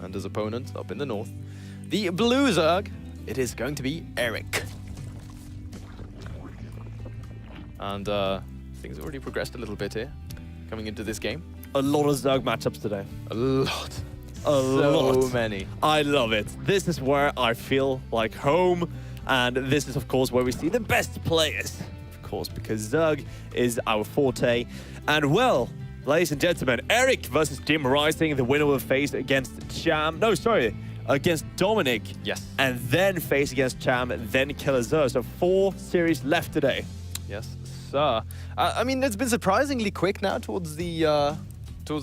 And his opponent up in the north, the blue Zerg, it is going to be Eric. And things already progressed a little bit here, coming into this game. A lot of Zerg matchups today. A lot. So many. I love it. This is where I feel like home. And this is, of course, where we see the best players. Of course, because Zerg is our forte. And well, ladies and gentlemen, Eric versus Jim Rising. The winner will face against Cham. No, sorry. Against Dominic. Yes. And then face against Cham, then Killer Zer. So 4 series left today. Yes, sir. I mean, it's been surprisingly quick now towards the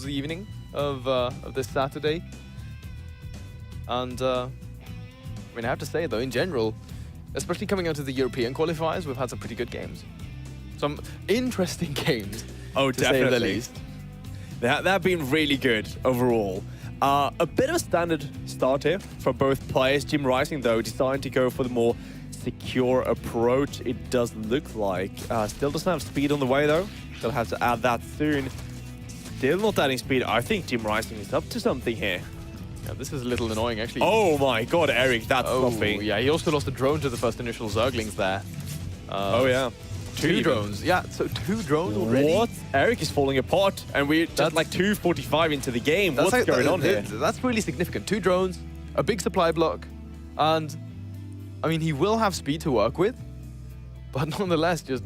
evening of this Saturday. And I mean, I have to say though, in general, especially coming out of the European qualifiers, we've had some pretty good games. Some interesting games. Oh, to definitely. say the least. They've been really good overall. A bit of a standard start here for both players. Jim Rising, though, deciding to go for the more secure approach, it does look like. Still doesn't have speed on the way, though. They'll have to add that soon. Still not adding speed. I think Jim Rising is up to something here. Yeah, this is a little annoying, actually. Oh my god, Eric, that's fluffy. Yeah, he also lost a drone to the first initial Zerglings there. Oh, yeah. 2 drones. Yeah, so 2 drones already. What? Eric is falling apart, and we're just like 2:45 into the game. What's going on here? That's really significant. 2 drones, a big supply block, and I mean, he will have speed to work with, but nonetheless, just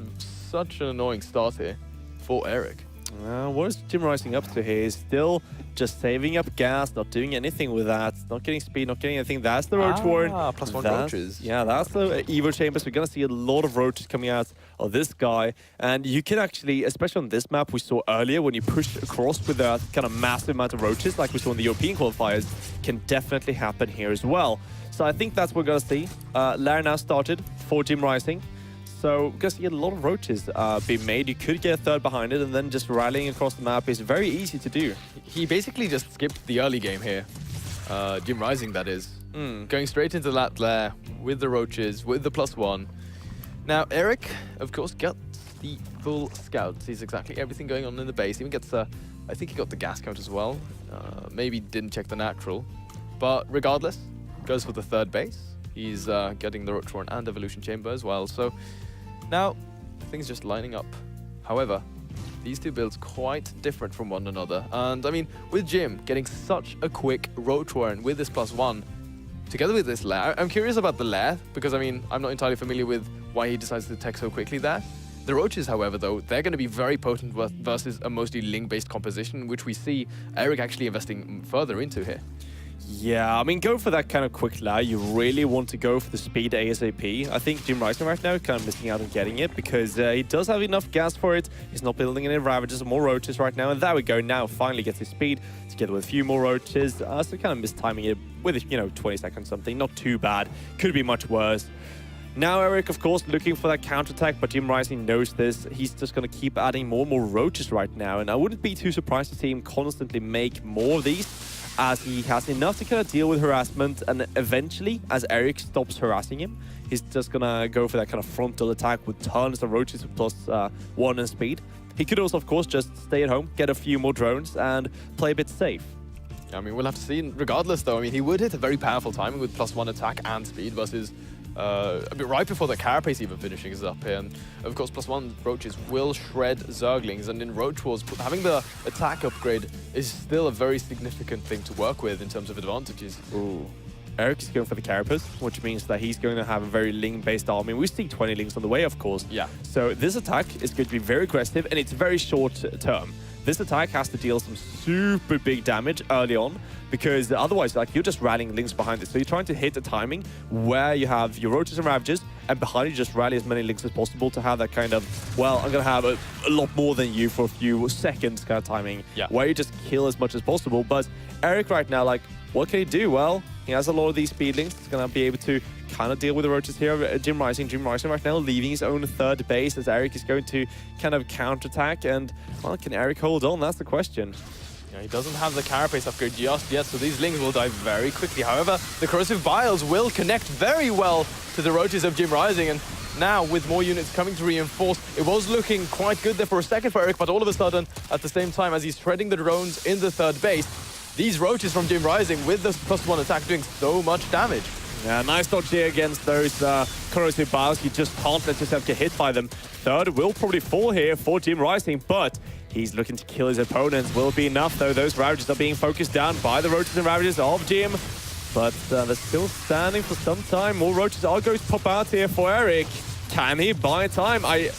such an annoying start here for Eric. What is Jim Rising up to here? He's still just saving up gas, not doing anything with that, not getting speed, not getting anything. That's the Roach Warren. +1 roaches. Yeah, that's the Evo Chambers. We're going to see a lot of roaches coming out of this guy. And you can actually, especially on this map we saw earlier, when you push across with that kind of massive amount of roaches, like we saw in the European qualifiers, can definitely happen here as well. So I think that's what we're going to see. Lair now started for Jim Rising. So we're going to see a lot of roaches being made. You could get a third behind it, and then just rallying across the map is very easy to do. He basically just skipped the early game here. Jim Rising, that is. Going straight into that Lair with the roaches, with the +1. Now, Eric, of course, got the full scout. Sees exactly everything going on in the base. Even gets, I think he got the gas count as well. Maybe didn't check the natural. But regardless, goes for the third base. He's getting the Roach Warren and Evolution Chamber as well. So now, things just lining up. However, these 2 builds quite different from one another. And I mean, with Jim getting such a quick Roach Warren with this +1, together with this Lair, I'm curious about the Lair, because I mean, I'm not entirely familiar with why he decides to tech so quickly there. The roaches, however, though, they're going to be very potent versus a mostly Ling-based composition, which we see Eric actually investing further into here. Yeah, I mean, go for that kind of quick Lair. You really want to go for the speed ASAP. I think Jim Rising right now is kind of missing out on getting it because he does have enough gas for it. He's not building any Ravages or more roaches right now. And there we go. Now finally gets his speed together with a few more roaches. So kind of mistiming it with, 20 seconds something. Not too bad. Could be much worse. Now Eric, of course, looking for that counterattack, but Jim Rising knows this. He's just going to keep adding more and more roaches right now. And I wouldn't be too surprised to see him constantly make more of these, as he has enough to kind of deal with harassment, and eventually, as Eric stops harassing him, he's just gonna go for that kind of frontal attack with tons of roaches with +1 in speed. He could also, of course, just stay at home, get a few more drones, and play a bit safe. I mean, we'll have to see. Regardless, though, I mean, he would hit a very powerful timing with +1 attack and speed versus a bit right before the carapace even finishing is up here. And of course, +1 roaches will shred Zerglings, and in Roach Wars, having the attack upgrade is still a very significant thing to work with in terms of advantages. Ooh. Eric is going for the carapace, which means that he's going to have a very Ling-based army. We see 20 Lings on the way, of course. Yeah. So this attack is going to be very aggressive, and it's very short term. This attack has to deal some super big damage early on, because otherwise, like, you're just rallying Lings behind it. So you're trying to hit a timing where you have your roaches and ravages, and behind you just rally as many Lings as possible to have that kind of, well, I'm going to have a lot more than you for a few seconds kind of timing, where you just kill as much as possible. But Eric right now, like, what can he do? Well, he has a lot of these speedlings. He's going to be able to kind of deal with the roaches here. Jim Rising right now leaving his own third base, as Eric is going to kind of counterattack. And, well, can Eric hold on? That's the question. Yeah, he doesn't have the carapace upgrade just yet, so these Lings will die very quickly. However, the corrosive biles will connect very well to the roaches of Jim Rising, and now with more units coming to reinforce, it was looking quite good there for a second for Eric, but all of a sudden, at the same time as he's shredding the drones in the third base, these roaches from Jim Rising with the +1 attack doing so much damage. Yeah, nice dodge here against those corrosive bars. You just can't let yourself get hit by them. Third will probably fall here for Jim Rising, but he's looking to kill his opponents. Will it be enough, though? Those Ravages are being focused down by the roaches and Ravages of Jim. But they're still standing for some time. More roaches are going to pop out here for Eric. Can he buy time? I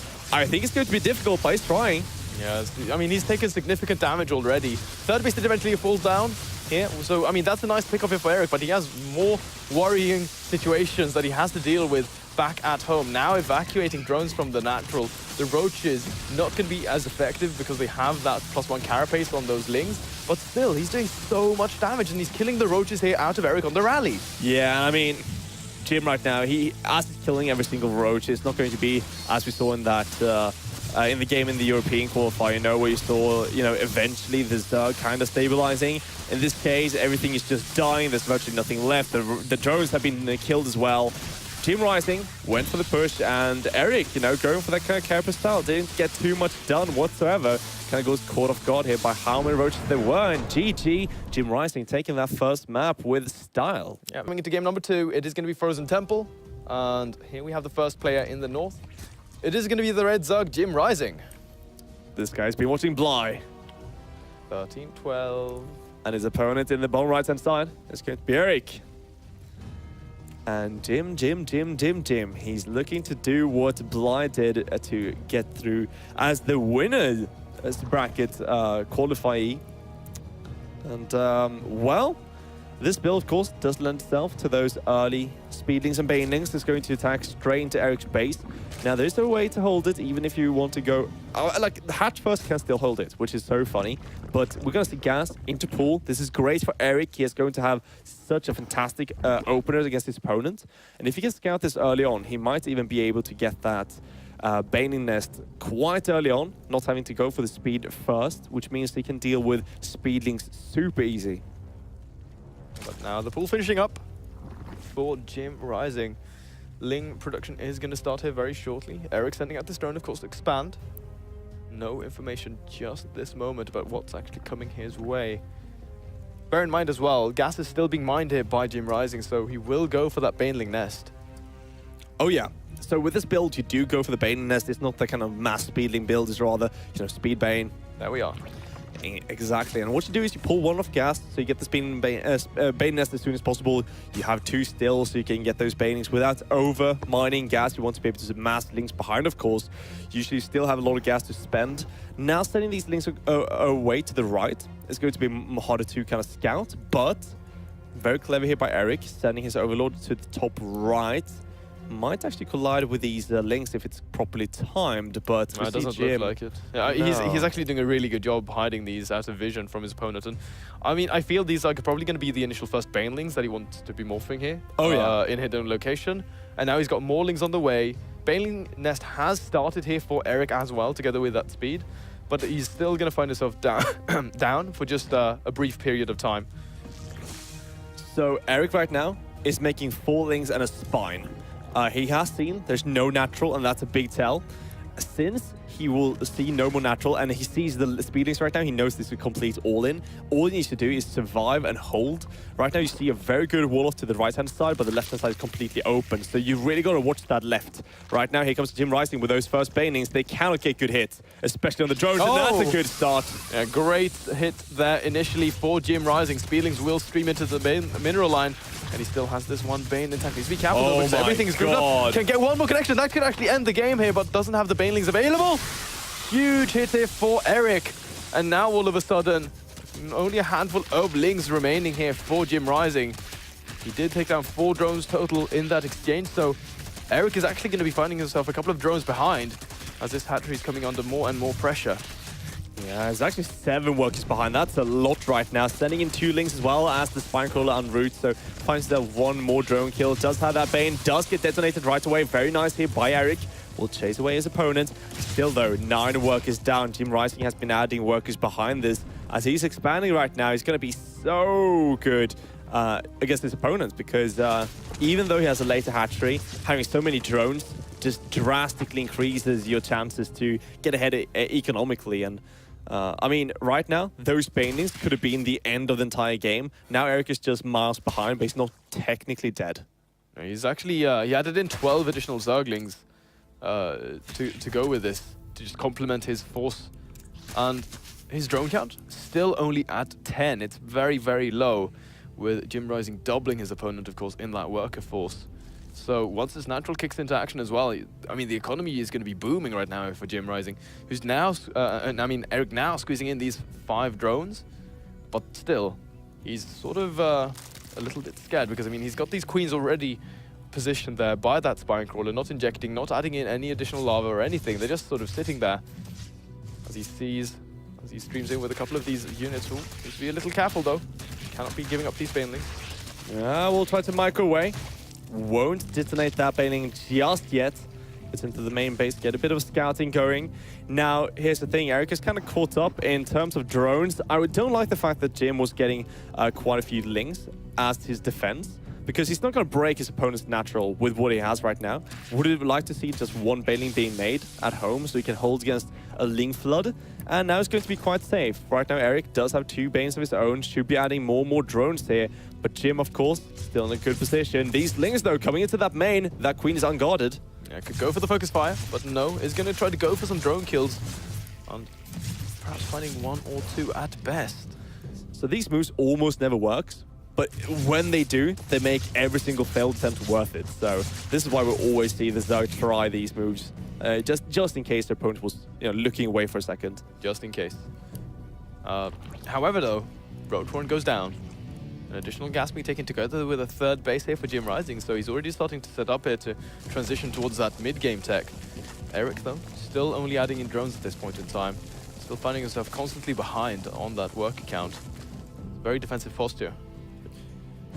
think it's going to be difficult, but he's trying. Yeah, I mean, he's taken significant damage already. Third base did eventually fall down here. So, I mean, that's a nice pick-up here for Eric, but he has more worrying situations that he has to deal with back at home. Now evacuating drones from the natural. The roaches not going to be as effective because they have that +1 carapace on those lings, but still, he's doing so much damage and he's killing the roaches here out of Eric on the rally. Yeah, I mean, Jim right now, as he's killing every single roach, it's not going to be as we saw in that in the game in the European qualifier, where you saw, eventually this kind of stabilizing. In this case, everything is just dying. There's virtually nothing left. The drones have been killed as well. Jim Rising went for the push, and Eric, going for that kind of carapace style, didn't get too much done whatsoever. Kind of goes caught off guard here by how many roaches there were, and GG, Jim Rising taking that first map with style. Yeah, coming into game number 2, it is going to be Frozen Temple, and here we have the first player in the north. It is going to be the Red Zug, Jim Rising. This guy's been watching Bly. 13-12. And his opponent in the bottom right-hand side is going to be Eric. And Jim. He's looking to do what Bly did to get through as the winner as the bracket qualifiee. And, well, this build, of course, does lend itself to those early speedlings and banelings that's going to attack straight into Eric's base. Now, there's no way to hold it, even if you want to go... like, the hatch first can still hold it, which is so funny. But we're going to see gas into pool. This is great for Eric. He is going to have such a fantastic opener against his opponent. And if he can scout this early on, he might even be able to get that baneling nest quite early on, not having to go for the speed first, which means he can deal with speedlings super easy. But now the pool finishing up for Jim Rising. Ling production is going to start here very shortly. Eric sending out this drone, of course, to expand. No information just at this moment about what's actually coming his way. Bear in mind as well, gas is still being mined here by Jim Rising, so he will go for that baneling nest. Oh yeah. So with this build, you do go for the baneling nest. It's not the kind of mass speedling build. It's rather, speed bane. There we are. Exactly, and what you do is you pull one off gas, so you get the bane nest as soon as possible. You have 2 still, so you can get those banings without over mining gas. You want to be able to mass links behind, of course. Usually you still have a lot of gas to spend. Now sending these links away to the right is going to be harder to kind of scout, but very clever here by Eric, sending his overlord to the top right. Might actually collide with these links if it's properly timed, but it doesn't look like it. Yeah, no. He's actually doing a really good job hiding these out of vision from his opponent. And I mean, I feel these are probably going to be the initial first banelings that he wants to be morphing here. Oh yeah, in hidden location. And now he's got more lings on the way. Baneling nest has started here for Eric as well, together with that speed. But he's still going to find himself down, down for just a brief period of time. So Eric right now is making 4 lings and a spine. He has seen there's no natural, and that's a big tell. Since he will see no more natural, and he sees the speedlings right now, he knows this is complete all-in. All he needs to do is survive and hold. Right now, you see a very good wall-off to the right-hand side, but the left-hand side is completely open. So you've really got to watch that left. Right now, here comes Jim Rising with those first banelings. They cannot get good hits, especially on the drones, and that's a good start. Yeah, great hit there initially for Jim Rising. Speedlings will stream into the mineral line, and he still has this one bane intact. He's be careful though, because everything is grouped up. Can get one more connection. That could actually end the game here, but doesn't have the banelings available. Huge hit here for Eric. And now all of a sudden, only a handful of lings remaining here for Jim Rising. He did take down 4 drones total in that exchange, so Eric is actually going to be finding himself a couple of drones behind as this hatchery is coming under more and more pressure. Yeah, there's actually 7 workers behind. That's a lot right now. Sending in 2 links as well as the Spinecrawler en route. So finds himself 1 more drone kill. Does have that bane. Does get detonated right away. Very nice here by Eric. Will chase away his opponent. Still though, 9 workers down. Jim Rising has been adding workers behind this. As he's expanding right now, he's going to be so good against his opponents, because even though he has a later hatchery, having so many drones just drastically increases your chances to get ahead economically. And I mean, right now, those banelings could have been the end of the entire game. Now Eric is just miles behind, but he's not technically dead. He's actually, he added in 12 additional Zerglings to go with this, to just complement his force. And his drone count, still only at 10. It's very, very low, with Jim Rising doubling his opponent, of course, in that worker force. So once this natural kicks into action as well, I mean, the economy is going to be booming right now for Jim Rising, who's now, Eric now squeezing in these 5 drones, but still, he's sort of a little bit scared because, I mean, he's got these queens already positioned there by that spine crawler, not injecting, not adding in any additional lava or anything. They're just sort of sitting there as he streams in with a couple of these units. Ooh, needs to be a little careful though. Cannot be giving up these banelings. Yeah, we'll try to microwave. Won't detonate that baneling just yet. Gets into the main base, get a bit of scouting going. Now, here's the thing, Eric is kind of caught up in terms of drones. I don't like the fact that Jim was getting quite a few lings as his defense, because he's not going to break his opponent's natural with what he has right now. Would have liked to see just one baneling being made at home so he can hold against a ling flood. And now it's going to be quite safe. Right now, Eric does have 2 banes of his own, should be adding more and more drones here. But Jim, of course, still in a good position. These lings, though, coming into that main, that queen is unguarded. Yeah, could go for the focus fire, but no, is going to try to go for some drone kills. And perhaps finding 1 or 2 at best. So these moves almost never works. But when they do, they make every single failed attempt worth it. So this is why we always see the Zerg try these moves, just in case their opponent was looking away for a second. Just in case. However, though, Roachhorn goes down. An additional gas being taken together with a 3rd base here for Jim Rising, so he's already starting to set up here to transition towards that mid-game tech. Eric, though, still only adding in drones at this point in time. Still finding himself constantly behind on that work account. Very defensive posture.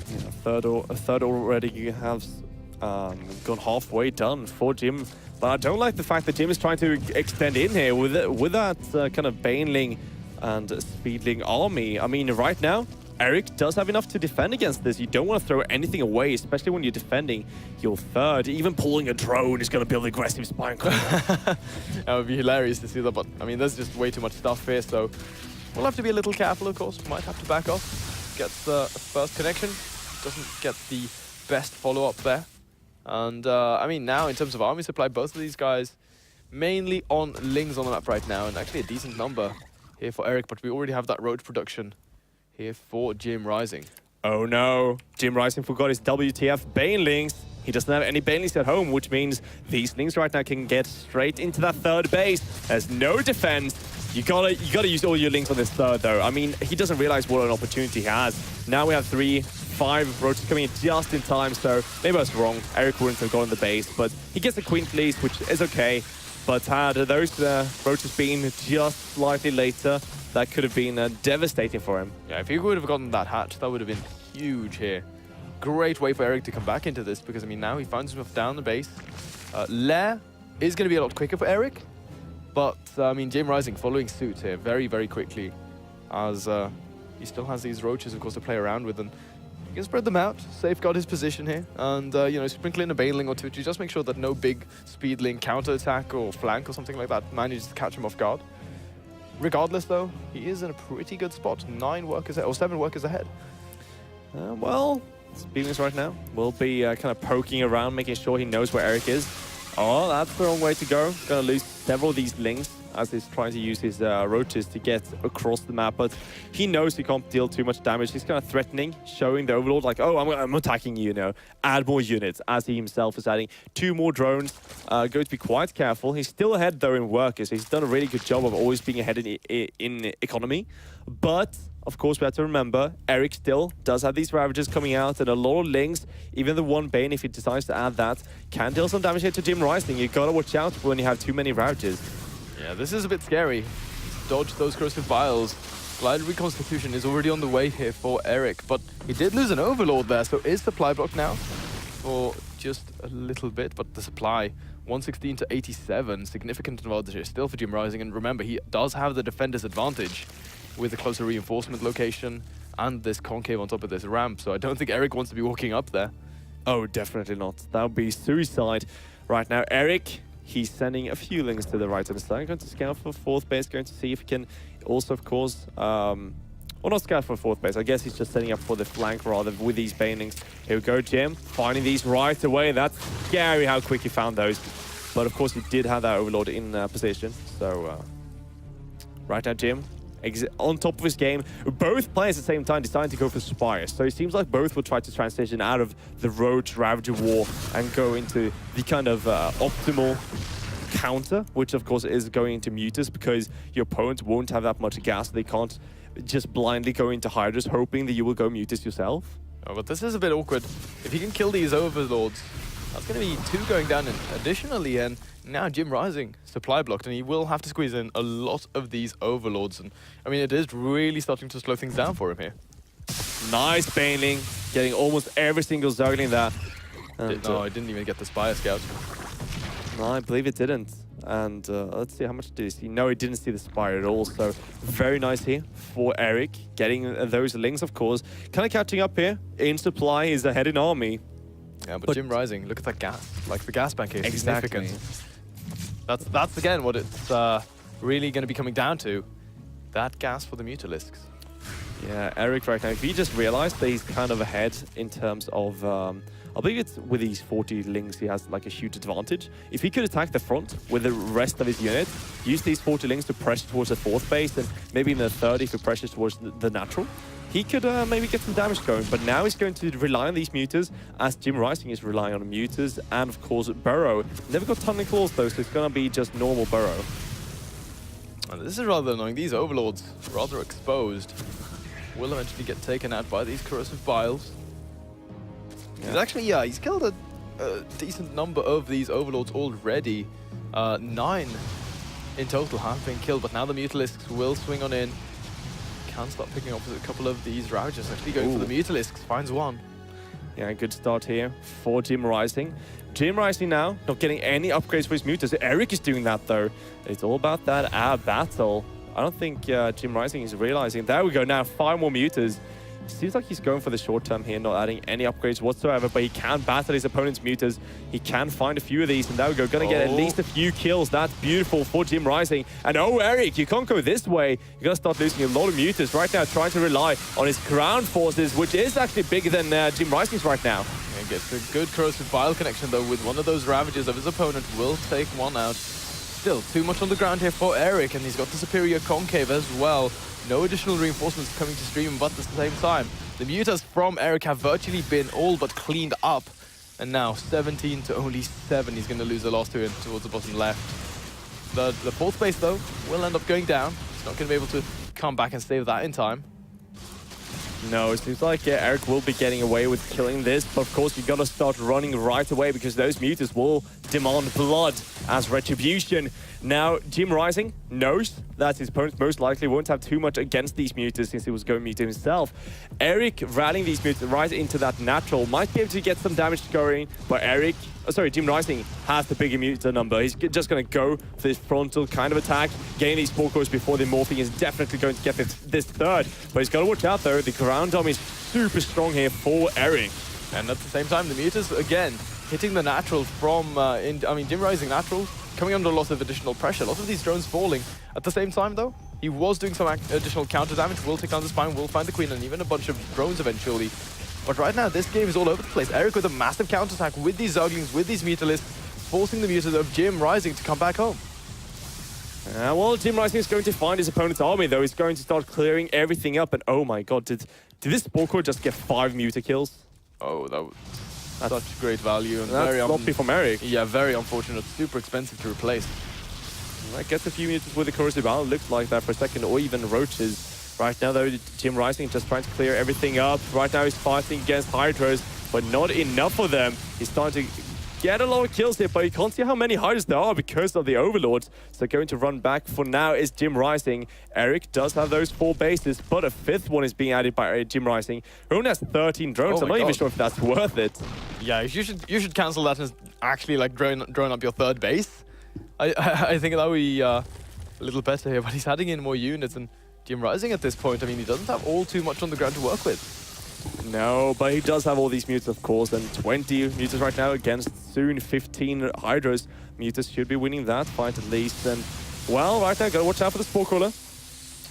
Yeah, a third already has gone halfway done for Jim. But I don't like the fact that Jim is trying to extend in here with that kind of baneling and speedling army. I mean, right now, Eric does have enough to defend against this. You don't want to throw anything away, especially when you're defending your 3rd. Even pulling a drone is going to build aggressive spine crawler. That would be hilarious to see that, but I mean, there's just way too much stuff here, so we'll have to be a little careful, of course. Might have to back off. Gets a first connection, doesn't get the best follow-up there. And I mean, now in terms of army supply, both of these guys mainly on lings on the map right now, and actually a decent number here for Eric, but we already have that road production here for Jim Rising. Oh no, Jim Rising forgot his WTF banelings. He doesn't have any banelings at home, which means these lings right now can get straight into that 3rd base. There's no defense. You gotta use all your links on this 3rd, though. I mean, he doesn't realize what an opportunity he has. Now we have 5 roaches coming in just in time, so maybe I was wrong. Eric wouldn't have gone the base, but he gets a queen fleece, which is okay. But had those roaches been just slightly later, that could have been devastating for him. Yeah, if he would have gotten that hatch, that would have been huge here. Great way for Eric to come back into this, because I mean, now he finds himself down the base. Lair is going to be a lot quicker for Eric. But, I mean, Jim Rising following suit here very, very quickly, as he still has these roaches, of course, to play around with, and he can spread them out, safeguard his position here, and, sprinkle in a baneling or 2 to just make sure that no big speedling counterattack or flank or something like that manages to catch him off guard. Regardless, though, he is in a pretty good spot, 9 workers ahead, or 7 workers ahead. Well, Speedlings right now will be kind of poking around, making sure he knows where Eric is. Oh, that's the wrong way to go. Gonna lose several of these lings as he's trying to use his roaches to get across the map, but he knows he can't deal too much damage. He's kind of threatening, showing the Overlord like, oh, I'm attacking you, add more units, as he himself is adding 2 more drones. Going to be quite careful. He's still ahead, though, in workers. He's done a really good job of always being ahead in economy, but of course, we have to remember, Eric still does have these Ravagers coming out and a lot of lings. Even the 1 Bane, if he decides to add that, can deal some damage here to Jim Rising. You gotta watch out when you have too many Ravagers. Yeah, this is a bit scary. Dodge those corrosive vials. Glide Reconstitution is already on the way here for Eric, but he did lose an Overlord there, so is supply blocked now for just a little bit, but the supply, 116 to 87, significant advantage here still for Jim Rising, and remember, he does have the defender's advantage with a closer reinforcement location and this concave on top of this ramp, so I don't think Eric wants to be walking up there. Oh, definitely not. That would be suicide. Right now, Eric, He's sending a few links to the right-hand side. Going to scout for fourth base, going to see if he can also, of course, well, not scout for fourth base. I guess he's just setting up for the flank rather with these banelings. Here we go, Jim, finding these right away. That's scary how quick he found those. But of course, he did have that Overlord in position. So right now, Jim, on top of his game. Both players at the same time deciding to go for Spire. So it seems like both will try to transition out of the Roach Ravager war and go into the kind of optimal counter, which of course is going into Mutas, because your opponent won't have that much gas. They can't just blindly go into Hydras hoping that you will go Mutas yourself. Oh, but this is a bit awkward. If you can kill these Overlords, that's going to be 2 going down additionally, and now Jim Rising supply blocked, and he will have to squeeze in a lot of these Overlords. And I mean, it is really starting to slow things down for him here. Nice Baneling, getting almost every single Zergling there. No, I didn't even get the Spire Scout. No, I believe it didn't. And let's see, how much did he see? No, he didn't see the Spire at all. So very nice here for Eric, getting those links, of course. Kind of catching up here in supply. Is ahead in army. Yeah, but Jim Rising, look at that gas. Like, the gas bank is Exactly. significant. That's again what it's really going to be coming down to. That gas for the Mutalisks. Yeah, Eric right now, if he just realized that he's kind of ahead in terms of, I believe it's with these 40 links, he has like a huge advantage. If he could attack the front with the rest of his unit, use these 40 links to pressure towards the fourth base, and maybe in the third, he could pressure towards the natural, he could maybe get some damage going. But now he's going to rely on these Mutas, as Jim Rising is relying on Mutas, and of course Burrow. Never got Tunneling Claws though, so it's going to be just normal Burrow. And this is rather annoying. These Overlords, rather exposed, will eventually get taken out by these Corrosive Biles. Yeah. He's actually, he's killed a decent number of these Overlords already. 9 in total have been killed, but now the Mutalisks will swing on in. Can start picking up a couple of these Ravagers. Actually going for the Mutalisks, finds one. Yeah, good start here for Jim Rising. Jim Rising now not getting any upgrades for his Mutas. Eric is doing that though. It's all about that battle. I don't think Jim Rising is realizing. There we go now, 5 more Mutas. Seems like he's going for the short term here, not adding any upgrades whatsoever, but he can battle his opponent's Mutas. He can find a few of these, and there we go. Gonna get at least a few kills. That's beautiful for Jim Rising. And oh, Eric, you can't go this way. You're gonna start losing a lot of Mutas right now, trying to rely on his ground forces, which is actually bigger than Jim Rising's right now. And gets a good Corrosive Bile connection though with one of those Ravagers of his opponent. Will take one out. Still too much on the ground here for Eric, and he's got the superior concave as well. No additional reinforcements coming to stream, but at the same time, the Mutas from Eric have virtually been all but cleaned up. And now 17 to only 7. He's going to lose the last 2 in towards the bottom left. The fourth base though will end up going down. He's not going to be able to come back and save that in time. No, it seems like Eric will be getting away with killing this, but of course you got to start running right away, because those Mutas will demand blood as retribution. Now, Jim Rising knows that his opponent most likely won't have too much against these Mutas, since he was going Muta himself. Eric rallying these Mutas right into that natural might be able to get some damage going, but Jim Rising has the bigger Muta number. He's just going to go for this frontal kind of attack. Getting these 4 cores before the morphing is definitely going to get this third. But he's got to watch out though. The ground army is super strong here for Eric. And at the same time, the Mutas, again, hitting the natural from, Jim Rising natural, coming under a lot of additional pressure. A lot of these drones falling. At the same time though, he was doing some additional counter damage. Will take down the Spine, will find the Queen, and even a bunch of drones eventually. But right now, this game is all over the place. Eric with a massive counterattack with these Zerglings, with these Mutalisks, forcing the Mutas of Jim Rising to come back home. Well, Jim Rising is going to find his opponent's army, though. He's going to start clearing everything up. And oh my god, did this Spore Core just get 5 Muta kills? Oh, that's such great value. And that's sloppy from Eric. Yeah, very unfortunate. Super expensive to replace. I guess a few Mutas with the Corrosive Bile looked like that for a second, or even Roaches. Right now, though, Jim Rising just trying to clear everything up. Right now, he's fighting against Hydras, but not enough of them. He's starting to get a lot of kills here, but you can't see how many Hydras there are because of the Overlords. So going to run back for now is Jim Rising. Eric does have those 4 bases, but a 5th one is being added by Jim Rising, who only has 13 drones. I'm not even sure if that's worth it. Yeah, you should cancel that and actually like drone up your 3rd base. I think that would be a little better here, but he's adding in more units, and Jim Rising at this point, I mean, he doesn't have all too much on the ground to work with. No, but he does have all these Mutas, of course, and 20 Mutas right now against soon 15 Hydras. Mutas should be winning that fight at least, and well, right now, gotta watch out for the Spore Crawler.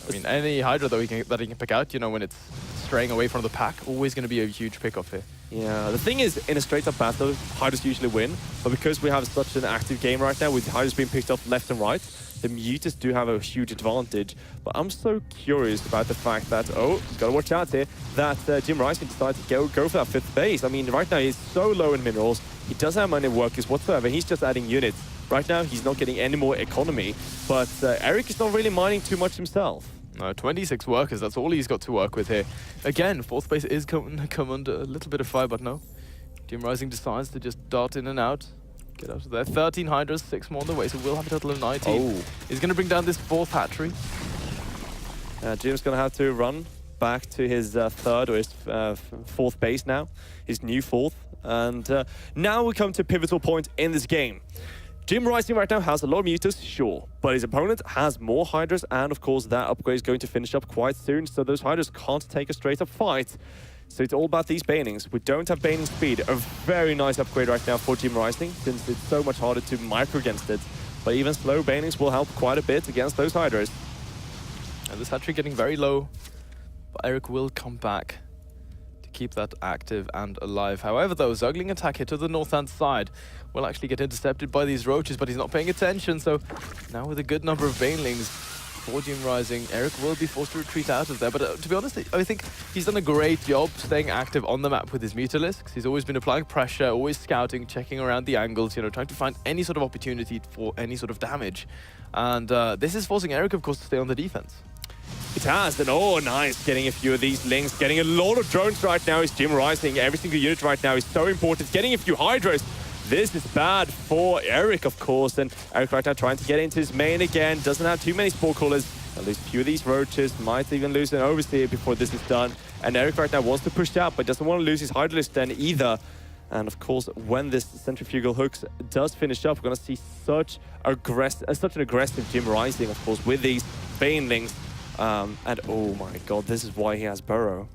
I mean, any Hydra that he can pick out, you know, when it's straying away from the pack, always going to be a huge pick-off here. Yeah, the thing is, in a straight-up battle, Hydras usually win, but because we have such an active game right now, with Hydras being picked up left and right, the Mutas do have a huge advantage. But I'm so curious about the fact that, oh, gotta watch out here, that Jim Rising decided to go for that 5th base. I mean, right now he's so low in minerals, he doesn't have many workers whatsoever, he's just adding units. Right now, he's not getting any more economy, but Eric is not really mining too much himself. No, 26 workers, that's all he's got to work with here. Again, 4th base is come under a little bit of fire, but no. Jim Rising decides to just dart in and out. Get out of there. 13 Hydras, 6 more on the way, so we'll have a total of 19. Oh. He's going to bring down this 4th hatchery. Jim's going to have to run back to his 3rd or his 4th base now, his new 4th. And now we come to a pivotal point in this game. Jim Rising right now has a lot of Mutas, sure, but his opponent has more Hydras, and of course that upgrade is going to finish up quite soon, so those Hydras can't take a straight-up fight. So it's all about these banelings. We don't have baneling speed, a very nice upgrade right now for Jim Rising, since it's so much harder to micro against it. But even slow banelings will help quite a bit against those Hydras. And this hatchery getting very low, but Eric will come back to keep that active and alive. However, though, Zugling attack here to the north-hand side will actually get intercepted by these roaches, but he's not paying attention. So now with a good number of banelings for Jim Rising, Eric will be forced to retreat out of there. But to be honest, I think he's done a great job staying active on the map with his Mutalisks. He's always been applying pressure, always scouting, checking around the angles, you know, trying to find any sort of opportunity for any sort of damage. And this is forcing Eric, of course, to stay on the defense. It has, and oh, nice, getting a few of these links, getting a lot of drones right now is Jim Rising. Every single unit right now is so important. Getting a few Hydras. This is bad for Eric, of course, and Eric right now trying to get into his main again. Doesn't have too many Spore Crawlers. At least a few of these roaches. Might even lose an Overseer before this is done. And Eric right now wants to push out, but doesn't want to lose his Hydra list then either. And of course, when this Centrifugal Hooks does finish up, we're going to see such an aggressive Jim Rising, of course, with these banelings. And oh my god, this is why he has Burrow.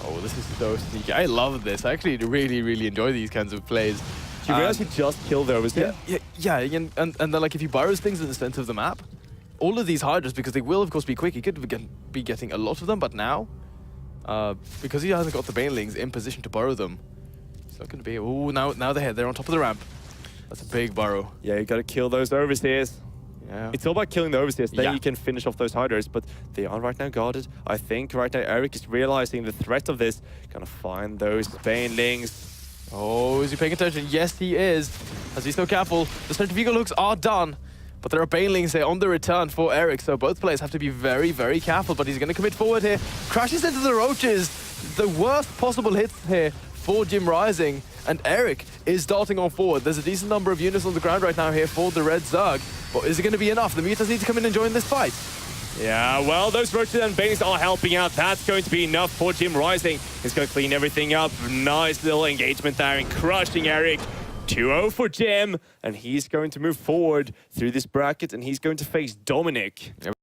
Oh, this is so sneaky. I love this. I actually really, really enjoy these kinds of plays. Do you realize he just killed the Overseer? Yeah, and then like if he burrows things in the center of the map, all of these Hydras, because they will of course be quick, he could be getting a lot of them, but now, because he hasn't got the banelings in position to burrow them, it's not going to be, oh, now they're on top of the ramp. That's a big burrow. Yeah, you got to kill those Overseers. Yeah. It's all about killing the Overseers, then you can finish off those Hydras, but they are right now guarded. I think right now Eric is realizing the threat of this. Gonna find those banelings. Oh, is he paying attention? Yes, he is. As he's so careful, the Centrifugal Hooks are done. But there are banelings here on the return for Eric, so both players have to be very, very careful. But he's going to commit forward here. Crashes into the roaches. The worst possible hits here for Jim Rising. And Eric is darting on forward. There's a decent number of units on the ground right now here for the Red Zug. But is it going to be enough? The Mutas need to come in and join this fight. Yeah, well, those roaches and banelings are helping out. That's going to be enough for Jim Rising. He's going to clean everything up. Nice little engagement there and crushing Eric. 2-0 for Jim. And he's going to move forward through this bracket and he's going to face Dominic.